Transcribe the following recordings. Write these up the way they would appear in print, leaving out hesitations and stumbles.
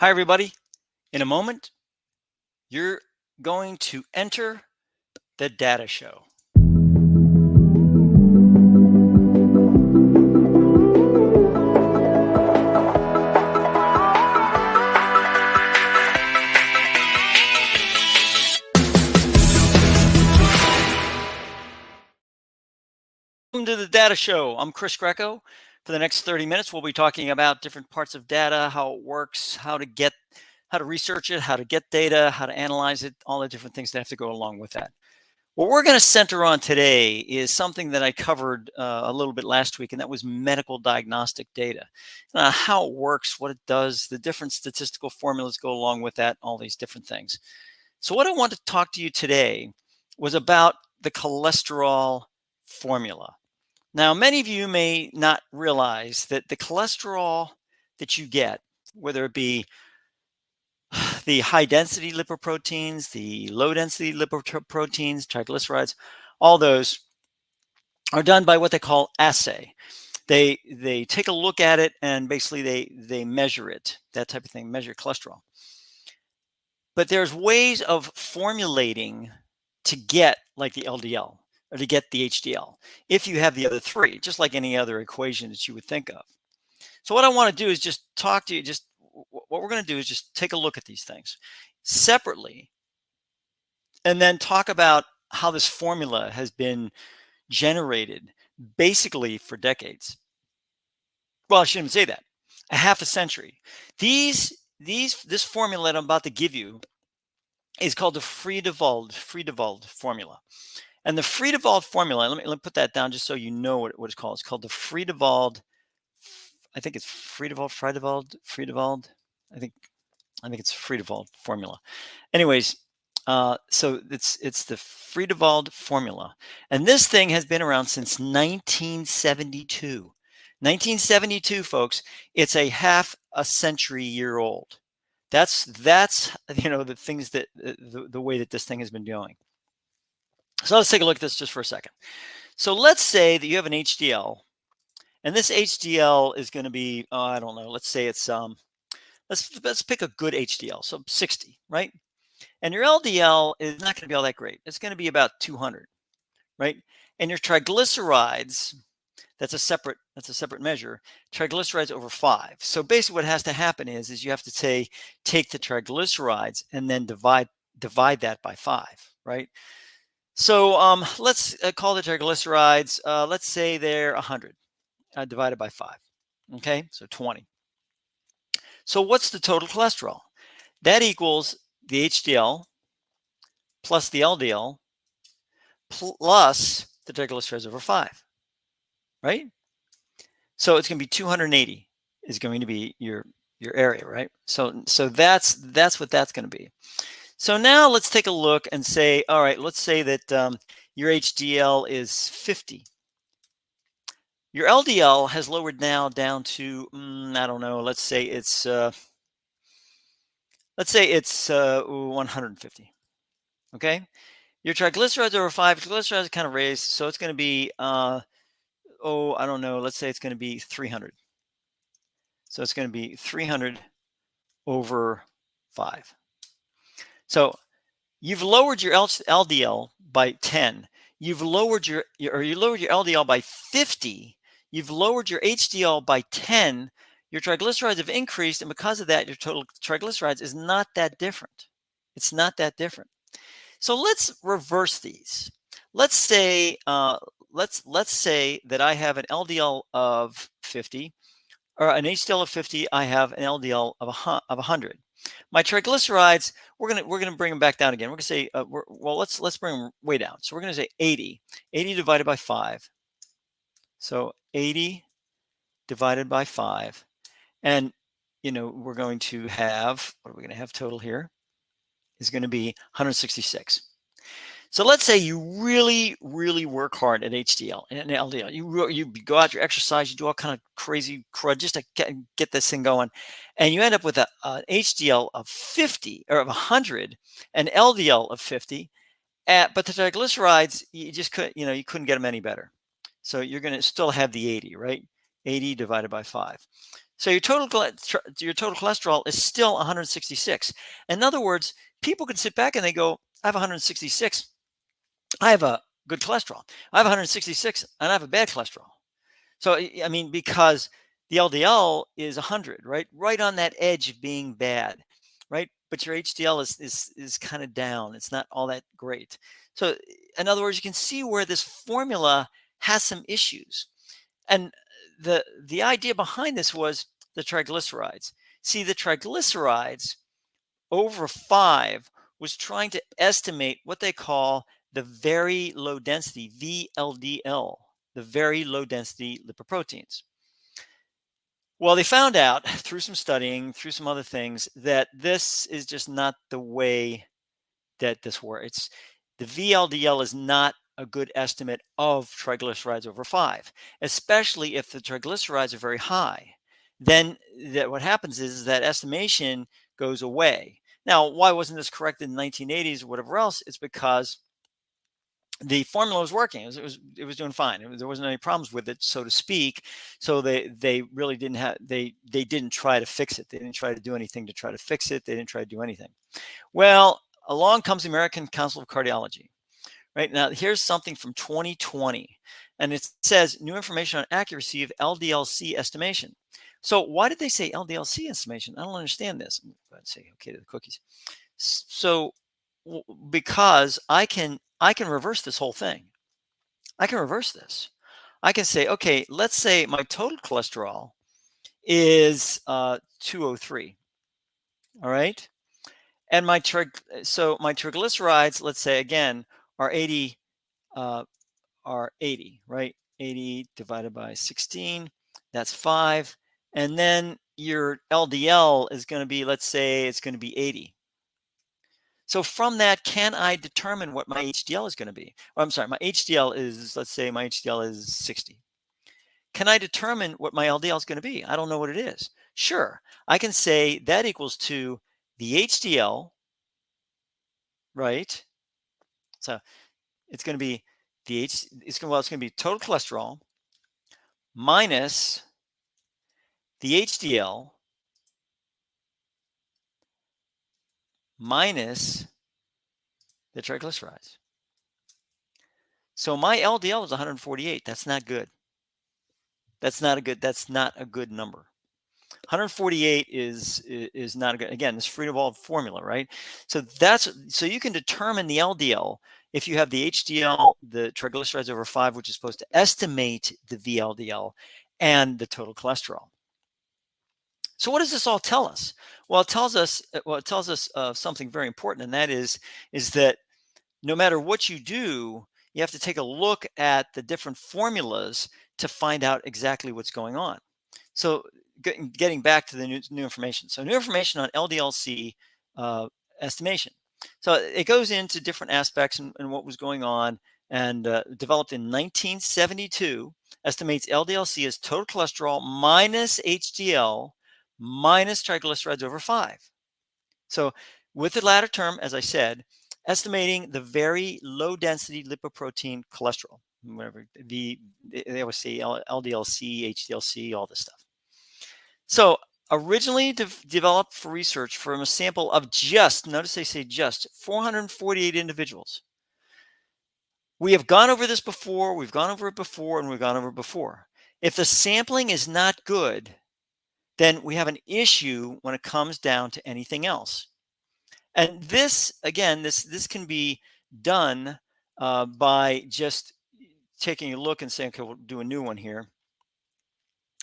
Hi, everybody. In a moment, you're going to enter the data show. Welcome to the data show. I'm Chris Greco. For the next 30 minutes, we'll be talking about different parts of data, how it works, how to research it, how to get data, how to analyze it, all the different things that have to go along with that. What we're going to center on today is something that I covered a little bit last week, and that was medical diagnostic data. How it works, what it does, the different statistical formulas go along with that, all these different things. So what I want to talk to you today was about the cholesterol formula. Now, many of you may not realize that the cholesterol that you get, whether it be the high density lipoproteins, the low density lipoproteins, triglycerides, all those are done by what they call assay. They take a look at it and basically they measure it, that type of thing, measure cholesterol. But there's ways of formulating to get like the LDL or to get the HDL if you have the other three, just like any other equation that you would think of. So what I want to do is just talk to you, what we're going to do is just take a look at these things separately and then talk about how this formula has been generated basically for decades. Well, I shouldn't say that. A half a century. This formula that I'm about to give you is called the Friedewald formula. And the Friedewald formula, let me put that down just so you know what it's called. It's called the Friedewald. I think it's Friedewald. I think it's Friedewald formula. Anyways, so it's the Friedewald formula, and this thing has been around since 1972. 1972, folks. It's a half a century year old. That's the things that the way that this thing has been going. So let's take a look at this just for a second. So let's say that you have an HDL, and this HDL is going to be, I don't know, let's say it's let's pick a good HDL, so 60, right? And your LDL is not going to be all that great. It's going to be about 200, right? And your triglycerides, that's a separate measure, triglycerides over 5. So basically what has to happen is you have to take the triglycerides and then divide that by 5, right? So let's call the triglycerides, let's say they're 100 divided by 5. Okay, so 20. So what's the total cholesterol? That equals the HDL plus the LDL plus the triglycerides over 5, right? So it's going to be 280 is going to be your area, right? So that's what that's going to be. So now let's take a look and say, all right, let's say that your HDL is 50. Your LDL has lowered now down to, I don't know, let's say it's 150. Okay. Your triglycerides over 5, triglycerides kind of raised, so it's going to be, I don't know, let's say it's going to be 300. So it's going to be 300 over 5. So you've lowered your LDL by 10. You've lowered your LDL by 50. You've lowered your HDL by 10. Your triglycerides have increased, and because of that, your total triglycerides is not that different. It's not that different. So let's reverse these. Let's say let's say that I have an LDL of 50, or an HDL of 50. I have an LDL of 100. My triglycerides, we're gonna bring them back down again. We're gonna say, let's bring them way down. So we're gonna say 80. 80 divided by 5. So 80 divided by 5, and we're going to have, what are we going to have total here? Is going to be 166. So let's say you really, really work hard at HDL and LDL. You go out, you exercise, you do all kind of crazy crud just to get this thing going, and you end up with a HDL of 50 or of 100, an LDL of 50, but the triglycerides you just couldn't, you couldn't get them any better. So you're going to still have the 80, right? 80 divided by 5. So your total cholesterol is still 166. In other words, people can sit back and they go, I have 166. I have a good cholesterol. I have 166 and I have a bad cholesterol. So, I mean, because the LDL is 100, right? Right on that edge of being bad, right? But your HDL is kind of down. It's not all that great. So, in other words, you can see where this formula has some issues. And the idea behind this was the triglycerides. See, the triglycerides over 5 was trying to estimate what they call the very low density, VLDL, the very low density lipoproteins. Well, they found out through some studying, through some other things, that this is just not the way that this works. The VLDL is not a good estimate of triglycerides over 5, especially if the triglycerides are very high. Then what happens is that estimation goes away. Now, why wasn't this corrected in the 1980s or whatever else? It's because the formula was working. It was doing fine. There wasn't any problems with it, so to speak. So they really didn't have they didn't try to fix it. They didn't try to do anything to try to fix it. They didn't try to do anything. Well, along comes the American Council of Cardiology. Right now, here's something from 2020, and it says new information on accuracy of LDLC estimation. So why did they say LDLC estimation? I don't understand this. Let's say okay to the cookies. So because I can reverse this whole thing. I can reverse this. I can say, okay, let's say my total cholesterol is 203. All right, and my triglycerides, let's say again, are 80. Are 80, right? 80 divided by 16, that's 5. And then your LDL is going to be, let's say it's going to be 80. So from that, can I determine what my HDL is going to be? Oh, I'm sorry, my HDL is, let's say my HDL is 60. Can I determine what my LDL is going to be? I don't know what it is. Sure, I can say that equals to the HDL, right? So it's going to be it's going to be total cholesterol minus the HDL minus the triglycerides. So my LDL is 148. That's not good. That's not a good number. 148 is not a good. Again, this Friedewald formula, right? So you can determine the LDL if you have the HDL, the triglycerides over 5, which is supposed to estimate the VLDL, and the total cholesterol. So what does this all tell us? Well, it tells us something very important, and that is that no matter what you do, you have to take a look at the different formulas to find out exactly what's going on. So getting back to the new information. So new information on LDLC estimation. So it goes into different aspects and what was going on, and developed in 1972, estimates LDLC as total cholesterol minus HDL minus triglycerides over 5. So with the latter term, as I said, estimating the very low density lipoprotein cholesterol, whatever they always say LDLC, HDLC, all this stuff. So originally developed for research from a sample of just, notice they say just, 448 individuals. We have gone over this before, we've gone over it before, and we've gone over it before. If the sampling is not good, then we have an issue when it comes down to anything else. And this, again, this can be done by just taking a look and saying, okay, we'll do a new one here,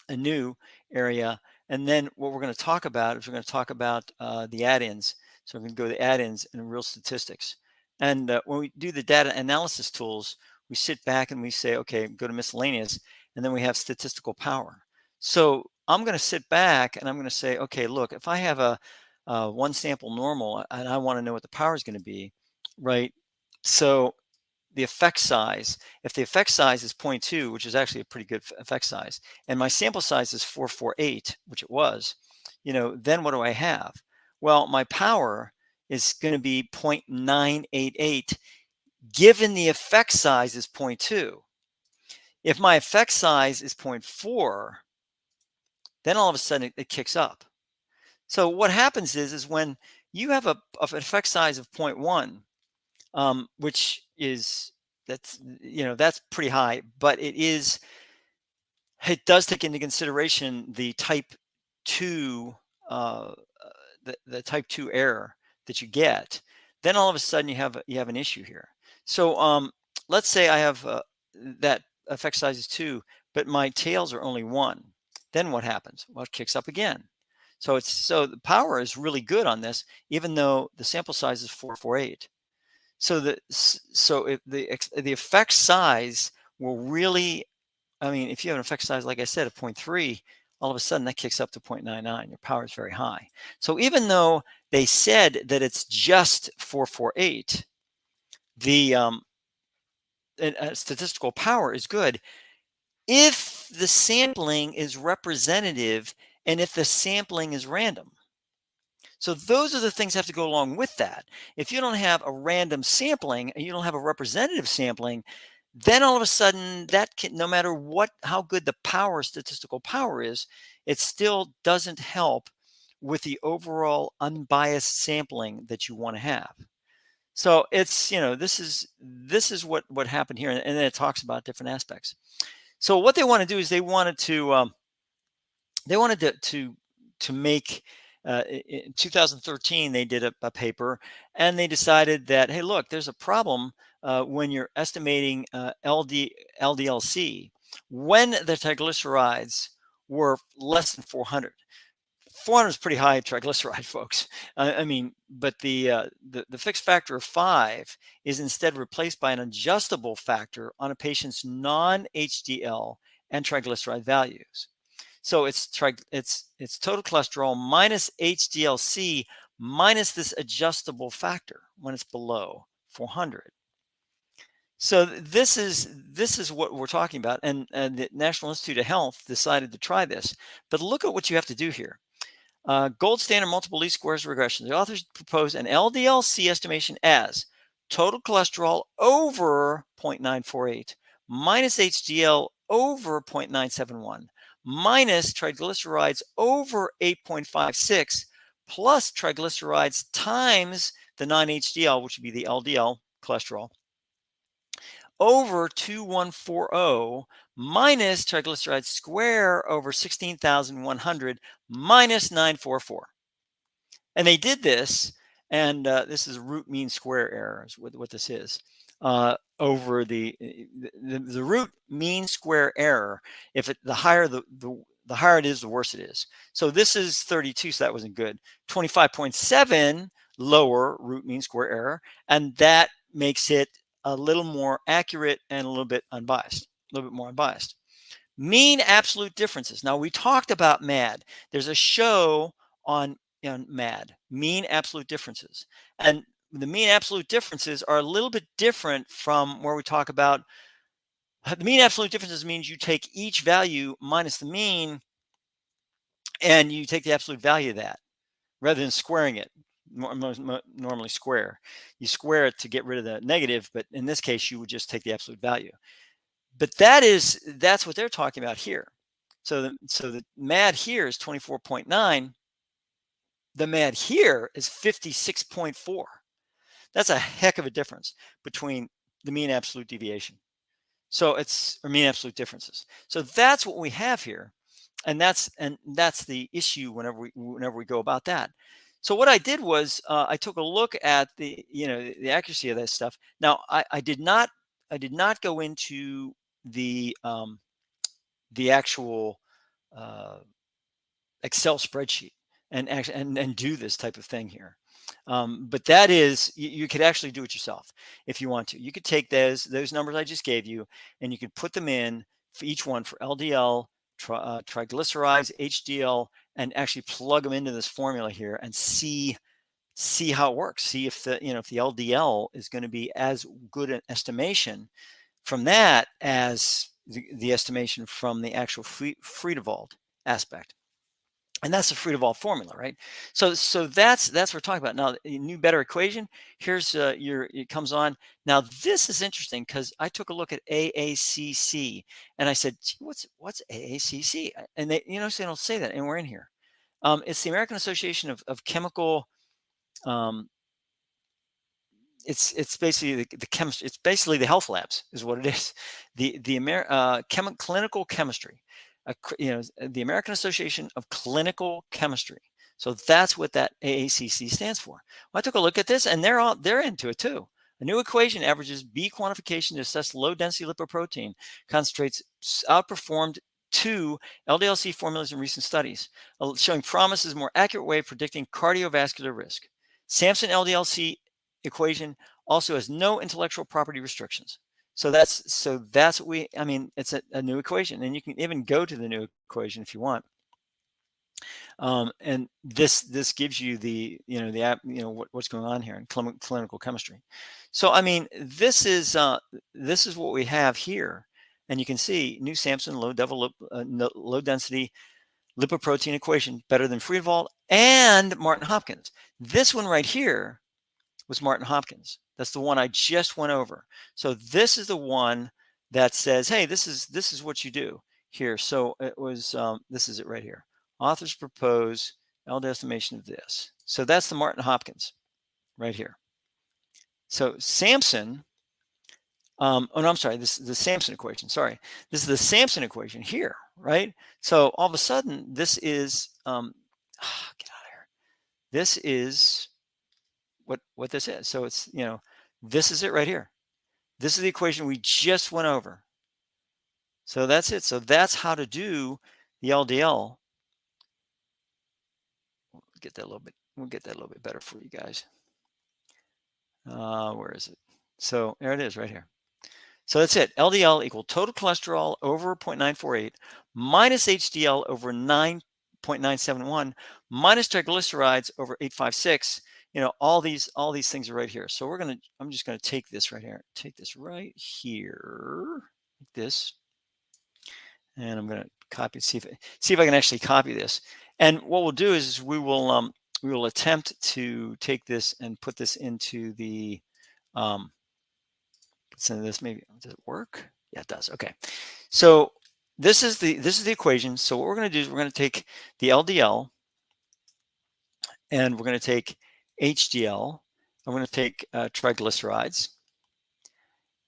a new area. And then what we're going to talk about is we're going to talk about the add-ins. So we're going to go to the add-ins and real statistics. And when we do the data analysis tools, we sit back and we say, okay, go to miscellaneous, and then we have statistical power. So I'm going to sit back and I'm going to say, okay, look, if I have a one sample normal and I want to know what the power is going to be, right? So the effect size, if the effect size is 0.2, which is actually a pretty good effect size, and my sample size is 448, which it was, then what do I have? Well, my power is going to be 0.988, given the effect size is 0.2. If my effect size is 0.4, then all of a sudden it kicks up. So what happens is when you have an effect size of 0.1, which is that's pretty high, but it does take into consideration the type 2 uh, the type 2 error that you get. Then all of a sudden you have an issue here. So let's say I have that effect size is 2, but my tails are only 1. Then what happens? Well, it kicks up again. So the power is really good on this, even though the sample size is 448. So the effect size will really, I mean, if you have an effect size, like I said, of 0.3, all of a sudden that kicks up to 0.99. Your power is very high. So even though they said that it's just 448, the statistical power is good if the sampling is representative and if the sampling is random. So those are the things that have to go along with that. If you don't have a random sampling and you don't have a representative sampling, then all of a sudden that can, no matter how good the statistical power is, it still doesn't help with the overall unbiased sampling that you want to have. So it's, this is what happened here, and then it talks about different aspects. So what they want to do is they wanted to make in 2013 they did a paper, and they decided that, hey, look, there's a problem when you're estimating LDL-C when the triglycerides were less than 400. 400 is pretty high triglyceride, folks. I mean, but the fixed factor of 5 is instead replaced by an adjustable factor on a patient's non-HDL and triglyceride values. So it's total cholesterol minus HDL-C minus this adjustable factor when it's below 400. So this is what we're talking about, and the National Institute of Health decided to try this. But look at what you have to do here. Gold standard multiple least squares regression. The authors propose an LDL-C estimation as total cholesterol over 0.948 minus HDL over 0.971 minus triglycerides over 8.56 plus triglycerides times the non-HDL, which would be the LDL cholesterol, over 2140 minus triglycerides square over 16,100 minus 944. And they did this, and this is root mean square error is what this is. Over the root mean square error, if the higher the higher it is, the worse it is. So this is 32, so that wasn't good. 25.7 lower root mean square error, and that makes it a little more accurate and a little bit unbiased, a little bit more unbiased. Mean absolute differences. Now, we talked about MAD. There's a show on MAD, mean absolute differences. And the mean absolute differences are a little bit different from where we talk about the mean absolute differences means you take each value minus the mean and you take the absolute value of that rather than squaring it. Normally square. You square it to get rid of the negative, but in this case, you would just take the absolute value. But that's what they're talking about here. So the MAD here is 24.9. The MAD here is 56.4. That's a heck of a difference between the mean absolute deviation. So or mean absolute differences. So that's what we have here, and that's the issue whenever we go about that. So what I did was I took a look at the accuracy of this stuff. Now I did not go into the actual Excel spreadsheet and do this type of thing here. But that is, you could actually do it yourself if you want to. You could take those numbers I just gave you, and you could put them in for each one for LDL, triglycerides, HDL, and actually plug them into this formula here and see how it works. See if the LDL is going to be as good an estimation from that as the estimation from the actual Friedewald aspect. And that's the Friedewald formula, right? So that's what we're talking about. Now, a new better equation. Here's it comes on. Now this is interesting because I took a look at AACC and I said, "Gee, what's AACC?" And they, they don't say that anywhere in here. It's the American Association of Chemical. Um, it's basically the chemistry. It's basically the health labs, is what it is. Clinical chemistry. The American Association of Clinical Chemistry. So that's what that AACC stands for. Well, I took a look at this, and they're into it too. A new equation averages B quantification to assess low density lipoprotein concentrates outperformed two LDLC formulas in recent studies, showing promise as a more accurate way of predicting cardiovascular risk. Sampson LDLC equation also has no intellectual property restrictions. So that's what it's a new equation, and you can even go to the new equation if you want. And this gives you what's going on here in clinical chemistry. So this is what we have here, and you can see new Sampson low density lipoprotein equation better than Friedewald and Martin Hopkins. This one right here was Martin Hopkins. That's the one I just went over. So this is the one that says, hey, this is what you do here. So it was, this is it right here. Authors propose LD estimation of this. So that's the Martin Hopkins right here. So Sampson, oh no, I'm sorry, this is the Sampson equation. Sorry, this is the Sampson equation here, right? So all of a sudden, this is, get out of here. This is what this is. So it's, this is it right here. This is the equation we just went over. So that's it. So that's how to do the LDL. We'll get that a little bit better for you guys. Where is it? So there it is right here. So that's it. LDL equal total cholesterol over 0.948 minus HDL over 9.971 minus triglycerides over 856. All these things are right here. So I'm just gonna take this right here, like this, and I'm gonna copy, see if I can actually copy this. And what we'll do is we will attempt to take this and put this into the let's into this. Maybe does it work? Yeah, it does. Okay. So this is the equation. So what we're going to do is we're going to take the LDL, and we're going to take HDL. I'm going to take triglycerides,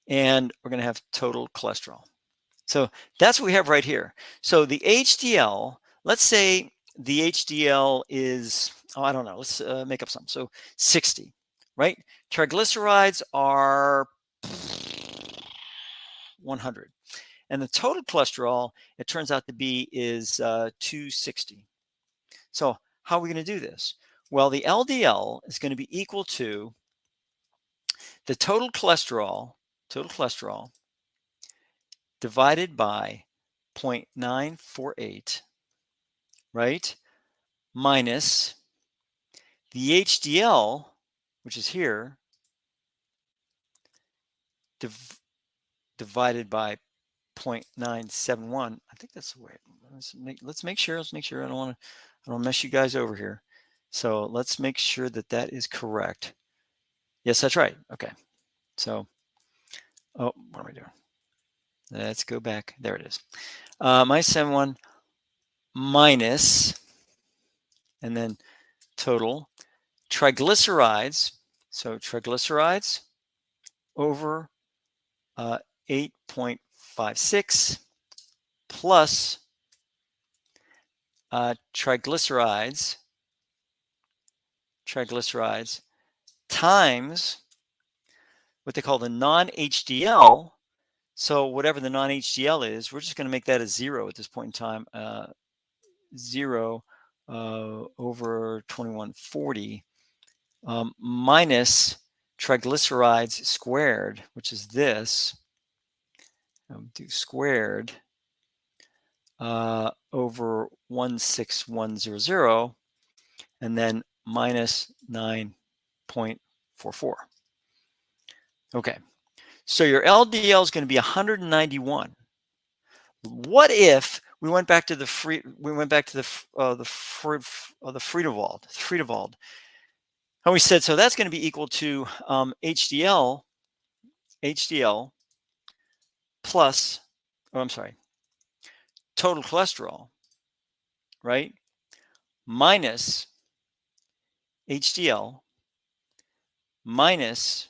and we're going to have total cholesterol. So that's what we have right here. So the HDL, let's say the HDL is, I don't know, let's make up something. So 60, right? Triglycerides are 100. And the total cholesterol, it turns out to be is 260. So how are we going to do this? Well, the LDL is going to be equal to the total cholesterol divided by 0.948, right? Minus the HDL, which is here, divided by 0.971. I think that's the way. Let's make sure. I don't want to mess you guys over here. So let's make sure that is correct. Yes, that's right. Okay. So, oh, what am I doing? Let's go back. There it is. -71 minus, and then total triglycerides. So triglycerides over 8.56 plus triglycerides times what they call the non-HDL. So whatever the non-HDL is, we're just going to make that a 0 at this point in time. 0 over 2140 minus triglycerides squared, which is this. Do squared over 16100, and then minus 9.44. Okay, so your LDL is going to be 191. What if we went back to the free? We went back to the Friedewald, and we said so that's going to be equal to HDL plus, oh, I'm sorry, total cholesterol, right? Minus HDL minus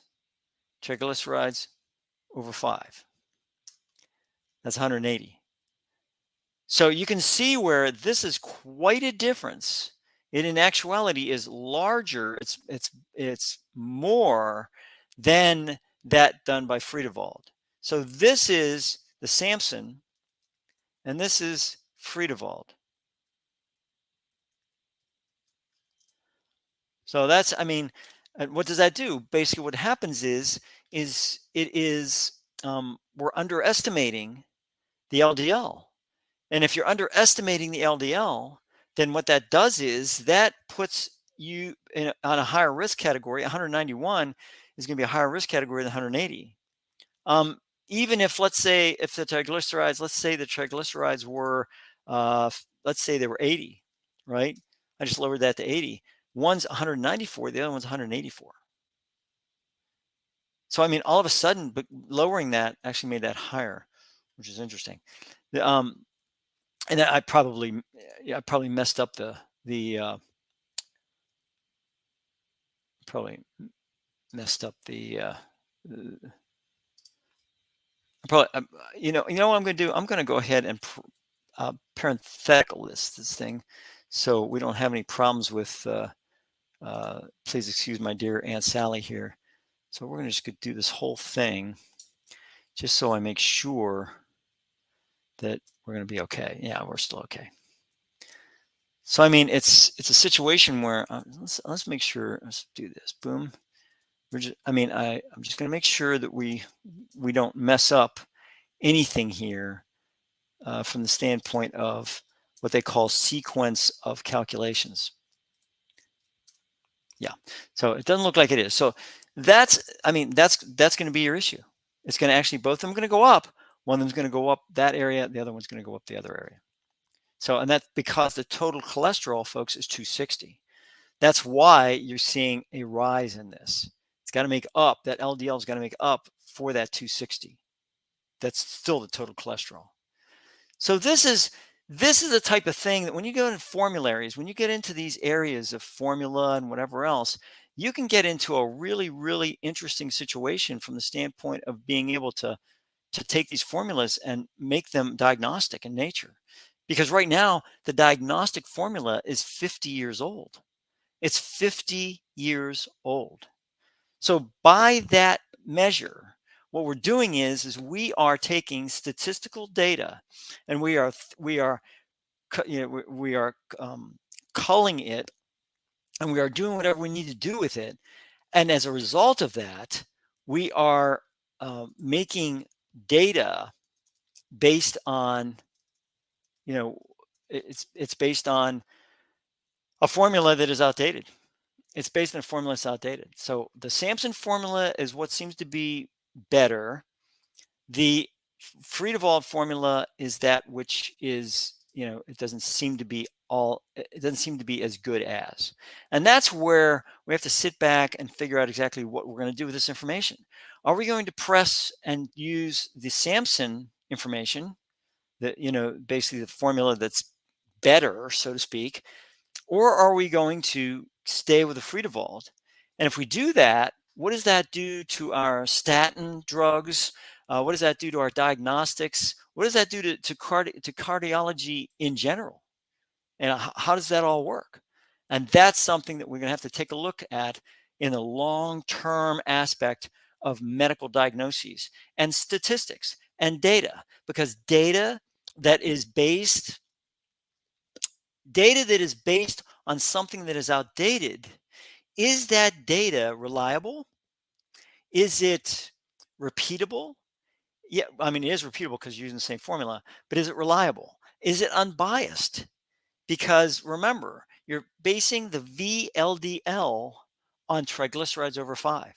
triglycerides over 5. That's 180. So you can see where this is quite a difference. It in actuality is larger. It's more than that done by Friedewald. So this is the Samson, and this is Friedewald. So that's, I mean, what does that do? Basically, what happens is we're underestimating the LDL. And if you're underestimating the LDL, then what that does is that puts you on a higher risk category. 191 is going to be a higher risk category than 180. Even if, let's say, if the triglycerides, let's say the triglycerides were, let's say they were 80, right? I just lowered that to 80. One's 194, the other one's 184. So, I mean, all of a sudden, but lowering that actually made that higher, which is interesting. And I probably messed up probably messed up probably, you know what I'm going to do? I'm going to go ahead and parenthetical this thing, so we don't have any problems with. Please excuse my dear Aunt Sally here. So we're going to just do this whole thing, just so I make sure that we're going to be okay. Yeah, we're still okay. So I mean, it's a situation where let's make sure. Let's do this. Boom. We're just. I mean, I'm just going to make sure that we don't mess up anything here from the standpoint of what they call sequence of calculations. Yeah. So it doesn't look like it is. So that's. I mean, that's going to be your issue. It's going to actually, both of them are going to go up. One of them's going to go up that area. The other one's going to go up the other area. So, and that's because the total cholesterol, folks, is 260. That's why you're seeing a rise in this. It's got to make up, that LDL is got to make up for that 260. That's still the total cholesterol. So this is the type of thing that when you go into formularies, when you get into these areas of formula and whatever else, you can get into a really, really interesting situation from the standpoint of being able to take these formulas and make them diagnostic in nature. Because right now, the diagnostic formula is 50 years old. It's 50 years old. So by that measure, what we're doing is we are taking statistical data, and we are culling it, and we are doing whatever we need to do with it. And as a result of that, we are making data based on, it's based on a formula that is outdated. It's based on a formula that's outdated. So the Samson formula is what seems to be better. The Friedewald formula is that which is, it doesn't seem to be as good as. And that's where we have to sit back and figure out exactly what we're going to do with this information. Are we going to press and use the Samson information, that, basically the formula that's better, so to speak, or are we going to stay with the Friedewald? And if we do that, what does that do to our statin drugs? What does that do to our diagnostics? What does that do to cardiology in general? And how does that all work? And that's something that we're going to have to take a look at in the long-term aspect of medical diagnoses and statistics and data, because data that is based on something that is outdated, is that data reliable? Is it repeatable? Yeah, I mean, it is repeatable because you're using the same formula, but is it reliable? Is it unbiased? Because remember, you're basing the VLDL on triglycerides over 5,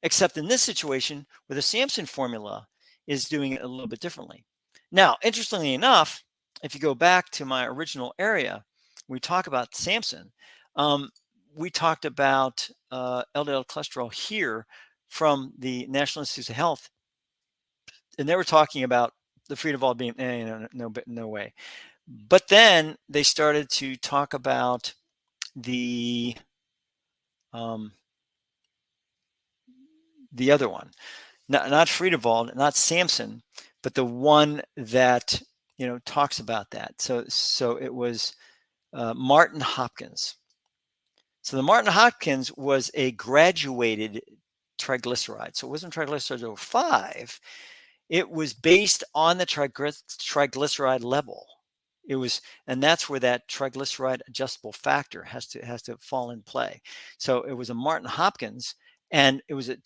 except in this situation where the Samson formula is doing it a little bit differently. Now, interestingly enough, if you go back to my original area, we talk about Samson. Um, we talked about LDL cholesterol here from the National Institutes of Health, and they were talking about the Friedewald being no way. But then they started to talk about the um, the other one, not Friedewald, not Samson, but the one that talks about that. So it was Martin Hopkins. So the Martin Hopkins was a graduated triglyceride. So it wasn't triglycerides over 5. It was based on the triglyceride level. It was, and that's where that triglyceride adjustable factor has to fall in play. So it was a Martin Hopkins, and it was an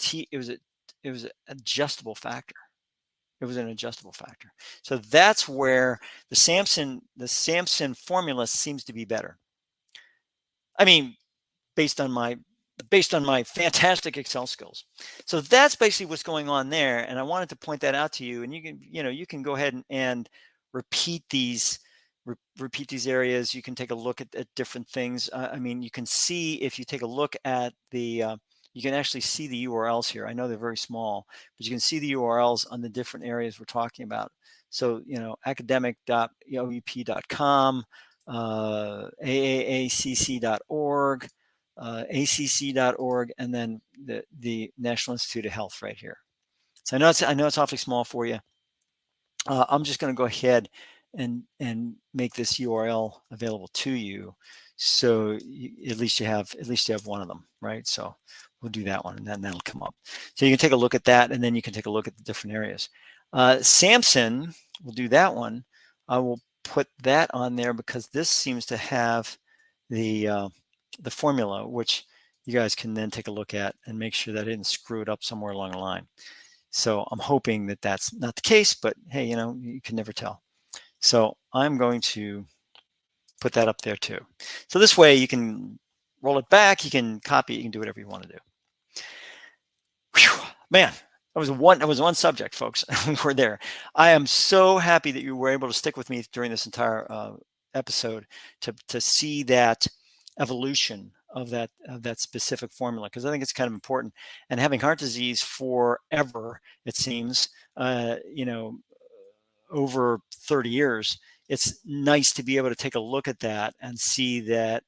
adjustable factor. It was an adjustable factor. So that's where the Samson formula seems to be better. I mean, based on my fantastic Excel skills. So that's basically what's going on there. And I wanted to point that out to you. And you can go ahead and repeat these areas. You can take a look at different things. I mean, you can see, if you take a look at the you can actually see the URLs here. I know they're very small, but you can see the URLs on the different areas we're talking about. So, academic.eoup.com, aacc.org, acc.org, and then the National Institute of Health right here. So I know it's awfully small for you. I'm just going to go ahead and make this URL available to you, so at least you have one of them, right? So we'll do that one, and then that'll come up. So you can take a look at that, and then you can take a look at the different areas. Samson, we'll do that one. I will put that on there because this seems to have the formula, which you guys can then take a look at and make sure that I didn't screw it up somewhere along the line. So I'm hoping that that's not the case, but hey, you can never tell. So I'm going to put that up there too. So this way you can roll it back, you can copy it, you can do whatever you want to do. Whew, man, that was one subject, folks. We're there. I am so happy that you were able to stick with me during this entire episode to see that evolution of that specific formula, because I think it's kind of important. And having heart disease forever, it seems, over 30 years, it's nice to be able to take a look at that and see that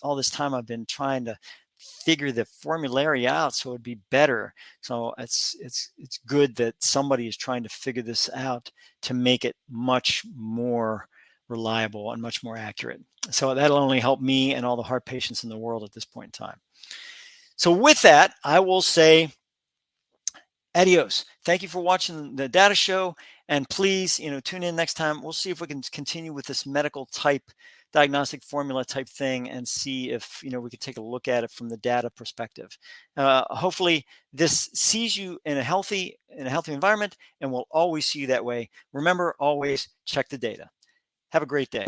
all this time I've been trying to figure the formulary out so it'd be better. So it's good that somebody is trying to figure this out to make it much more reliable and much more accurate. So that'll only help me and all the heart patients in the world at this point in time. So with that, I will say adios. Thank you for watching the data show, and please, tune in next time. We'll see if we can continue with this medical type diagnostic formula type thing and see if we can take a look at it from the data perspective. Hopefully this sees you in a healthy environment, and will always see you that way. Remember, always check the data. Have a great day.